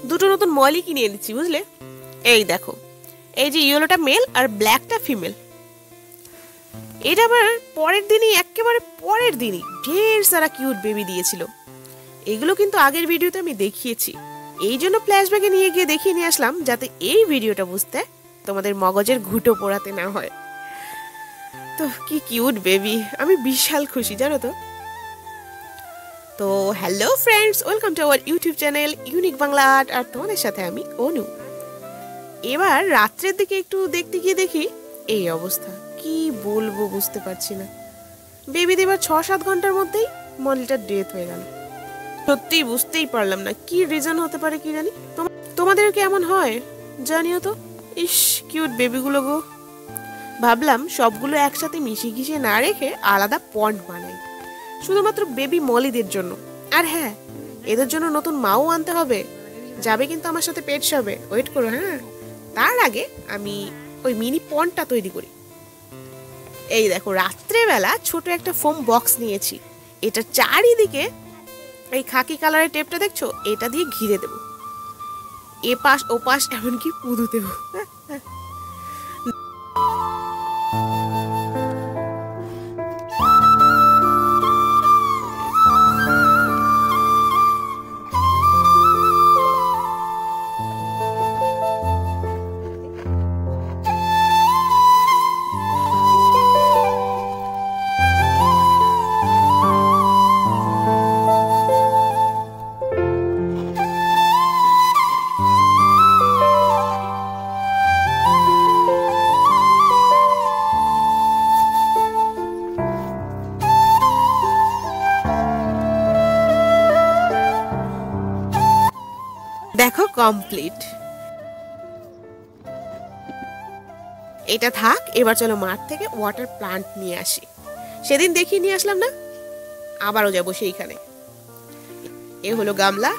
দুটো নতুন মলি কিনে এনেছি বুঝলে। এই দেখো, এই যে ইয়েলোটা মেল আর ব্ল্যাকটা ফিমেল। এটা আবার পরের দিনই, একেবারে পরের দিনই ঢের সারা কিউট বেবি দিয়েছিল। এগুলো কিন্তু আগের ভিডিওতে আমি দেখিয়েছি, এই জন্য ফ্ল্যাশব্যাকে নিয়ে গিয়ে দেখিয়ে নিয়ে আসলাম, যাতে এই ভিডিওটা বুঝতে তোমাদের মগজের ঘুঁটো পোড়াতে না হয়। তো কি কিউট বেবি, আমি বিশাল খুশি জানো তো। তো hello friends, welcome to our YouTube channel unique Bangla art, আর তোমাদের সাথে আমি অনু। এবার রাত্রের দিকে একটু দেখতে গিয়ে দেখি এই অবস্থা, কি বলবো বুঝতে পারছি না। বেবি দেবার 6-7 ঘন্টার মধ্যেই মলিটার ডেথ হয়ে গেল। সত্যিই বুঝতেই পারলাম না কি রিজন হতে পারে, কি জানি। তোমাদের কেমন হয় জানিও তো। ইস, কিউট বেবিগুলো গো। ভাবলাম সবগুলো একসাথে মিশিয়ে গিশিয়ে না রেখে আলাদা পন্ড বানাই, শুধুমাত্র বেবি মলিদের জন্য। আর হ্যাঁ, এদের জন্য নতুন মাও আনতে হবে। যাবে কিন্তু আমার সাথে পেট শপে, ওয়েট করো। হ্যাঁ, তার আগে আমি ওই মিনি পন্ডটা তৈরি করি। এই দেখো, রাত্রেবেলা ছোট একটা ফোম বক্স নিয়েছি। এটা চারিদিকে এই খাকি কালারের টেপটা দেখছো, এটা দিয়ে ঘিরে দেব। এ পাশ ও পাশ এমনকি পুঁদু দেব। দেখো কমপ্লিট। এটা থাক, এবার চলো মাঠ থেকে ওয়াটার প্লান্ট নিয়ে আসি। সেদিন দেখিয়ে নিয়ে আসলাম না, আবারও যাবো সেইখানে। এ হলো গামলা,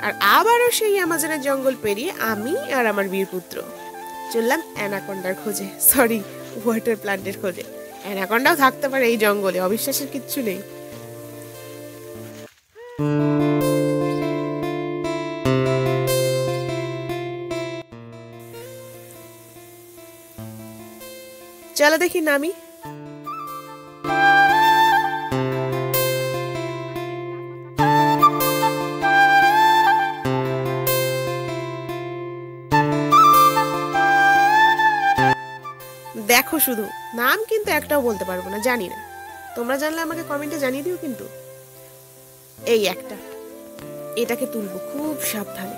আর আবারও সেই আমাজনের জঙ্গল পেরিয়ে আমি আর আমার বীরপুত্র চললাম অ্যানাকন্ডার খোঁজে, সরি ওয়াটার প্লান্টের খোঁজে। অ্যানাকন্ডাও থাকতে পারে এই জঙ্গলে, অবিশ্বাসের কিচ্ছু নেই। চলো দেখি নামি। দেখো শুধু, নাম কিন্তু একটাও বলতে পারবো না, জানি না। তোমরা জানলে আমাকে কমেন্টে জানিয়ে দিও কিন্তু। এই একটা, এটাকে তুলবো খুব সাবধানে।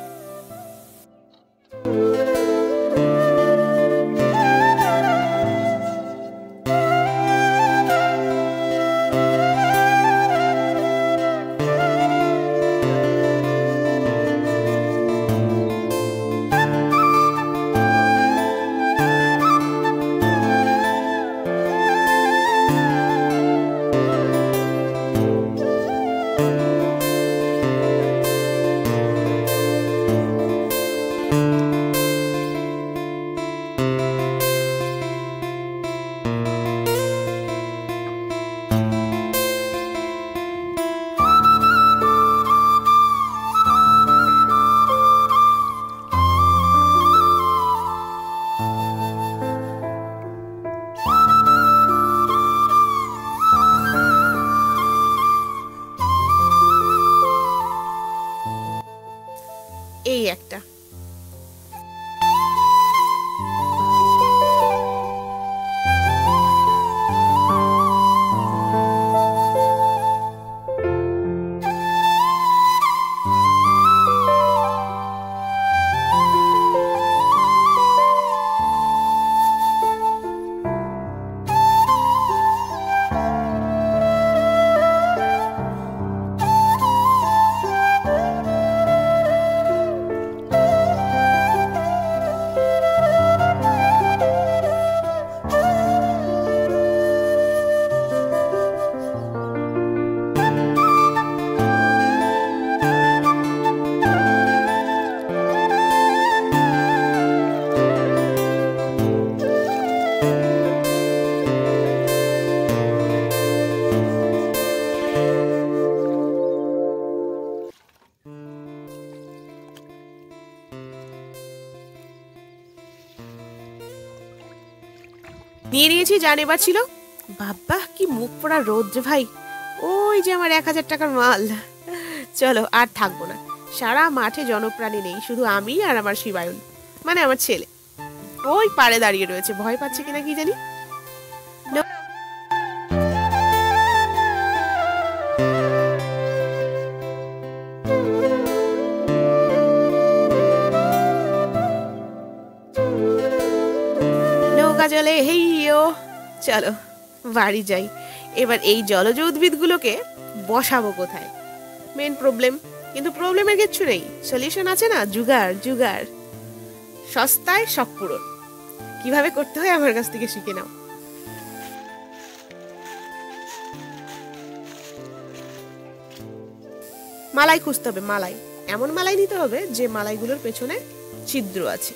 এই একটা, নিয়ে নিয়েছি, যা নেবার ছিল। বাবা কি মুখ পোড়া রোদ রে ভাই, ওই যে আমার 1000 টাকার মাল। চলো আর থাকবো না, সারা মাঠে জনপ্রাণী নেই, শুধু আমি আর আমার শিবায়ন, মানে আমার ছেলে। ওই পাড়ে দাঁড়িয়ে রয়েছে, ভয় পাচ্ছে কিনা কি জানি। নৌকা জলে হেইও, চলো বাড়ি যাই। এবার এই জলজ উদ্ভিদগুলোকে বসাবো কোথায়, মেন প্রবলেম। কিন্তু প্রবলেমের কিচ্ছু নেই, সলিউশন আছে না, জুগাড় জুগাড়। সস্তায় শখ পূরণ কিভাবে করতে হয় আমার কাছ থেকে শিখে নাও। মালাই খুঁজতে হবে, মালাই, এমন মালাই নিতে হবে যে মালাইগুলোর পেছনে ছিদ্র আছে।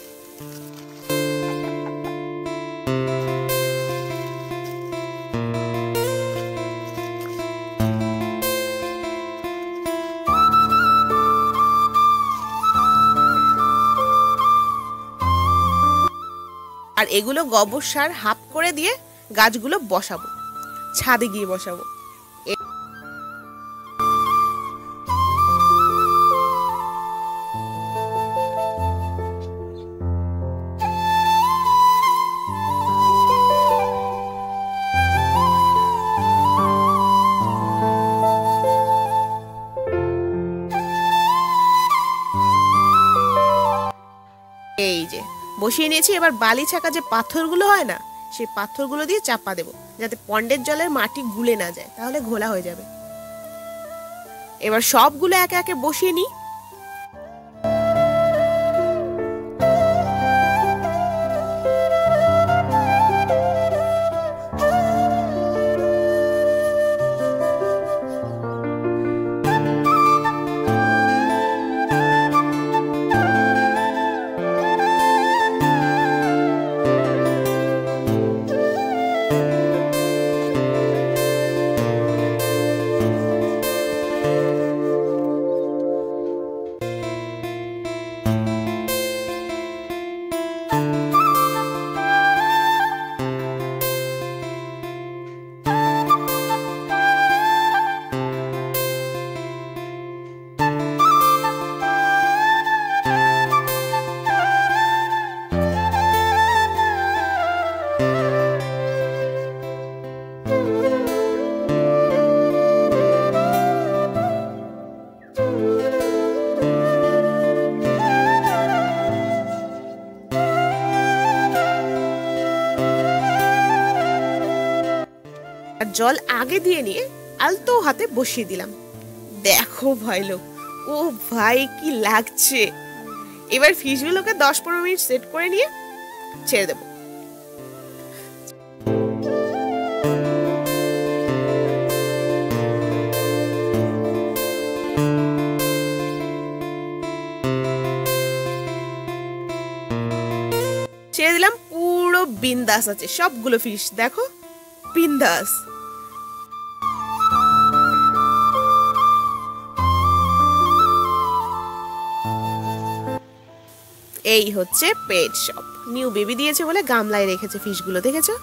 আর এগুলো গোবর সার হাফ করে দিয়ে গাছগুলো বসাবো, ছাদে গিয়ে বসাবো। এই যে বসিয়ে নিয়েছি, এবার বালি ছাকা যে পাথরগুলো হয় না, সেই পাথরগুলো দিয়ে চাপা দেবো, যাতে পন্ডের জলের মাটি গুলে না যায়, তাহলে ঘোলা হয়ে যাবে। এবার সবগুলো একে একে বসিয়ে নিই। জল আগে দিয়ে নিয়ে আলতো হাতে বসিয়ে দিলাম। দেখো ভাই লোক, ও ভাই কি লাগছে। এবার ফিশগুলোকে 10-15 মিনিট সেট করে নিয়ে ছেড়ে দেব। ছেড়ে দিলাম, পুরো বিন্দাস আছে সবগুলো ফিশ, দেখো বিন্দাস। এই হচ্ছে পেট শপ, নিউ বেবি দিয়েছে বলে গামলায় রেখেছে ফিশগুলো, দেখেছো?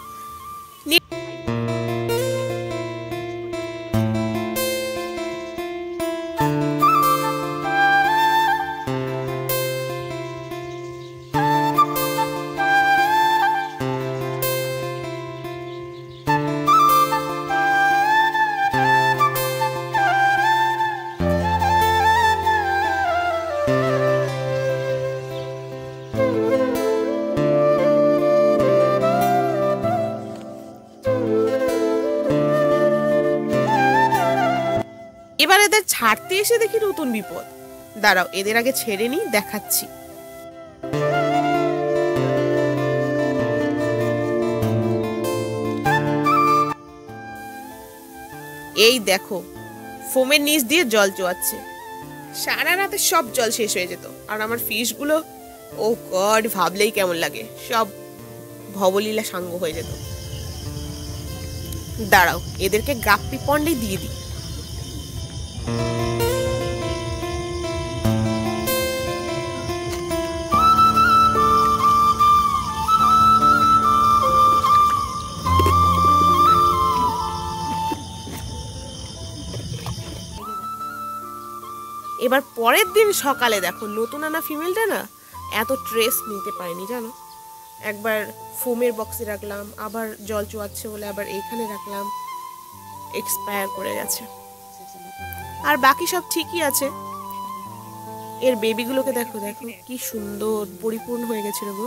এবার এদের ছাড়তে এসে দেখি নতুন বিপদ। দাঁড়াও, এদের আগে ছেড়ে নি, দেখাচ্ছি। এই দেখো, ফোমের নিচ দিয়ে জল চোয়াচ্ছে। সারা রাতে সব জল শেষ হয়ে যেত, আর আমার ফিশগুলো, ও গড, ভাবলেই কেমন লাগে, সব ভবলীলা সাঙ্গ হয়ে যেত। দাঁড়াও, এদেরকে গাপ্পি পন্ডে দিয়ে দিই। এবার পরের দিন সকালে দেখো নতুন আনা ফিমেলটা না এত ট্রেস নিতে পারেনি জানো, একবার ফোমের বক্সে রাখলাম, আবার জল চুয়াচ্ছে বলে আবার এইখানে রাখলাম, এক্সপায়ার করে গেছে। আর বাকি সব ঠিকই আছে। এর বেবিগুলোকে দেখো, দেখো কি সুন্দর পরিপূর্ণ হয়ে গেছিল গো।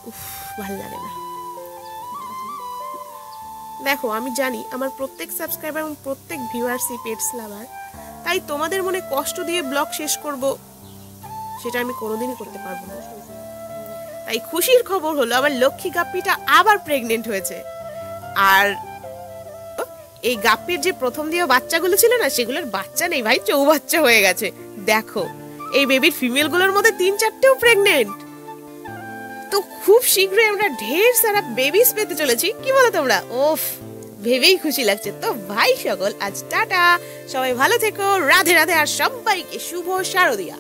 উফ, ভালো লাগে না। দেখো আমি জানি আমার প্রত্যেক সাবস্ক্রাইবার এবং প্রত্যেক ভিউয়ার্সই পেটস লাভার, তাই তোমাদের মনে কষ্ট দিয়ে ব্লগ শেষ করব সেটা আমি কোনোদিনই করতে পারবো না। তাই খুশির খবর হলো আমার লক্ষ্মী গাপ্পিটা আবার প্রেগনেন্ট হয়েছে। আর এই গাপ্পির যে প্রথম দিয়ে বাচ্চাগুলো ছিল না, সেগুলোর বাচ্চা নেই ভাই, চৌবাচ্চা হয়ে গেছে। দেখো এই বেবির ফিমেলগুলোর মধ্যে 3-4টেও প্রেগনেন্ট। তো খুব শীঘ্রই আমরা ঢের সারা বেবিস পেতে চলেছি, কি বলো তোমরা? ওফ, ভেবেই খুশি লাগছে। তো ভাই সকল, আজ টাটা, সবাই ভালো থেকো, রাধে রাধে, আর সবাইকে শুভ শারদিয়া।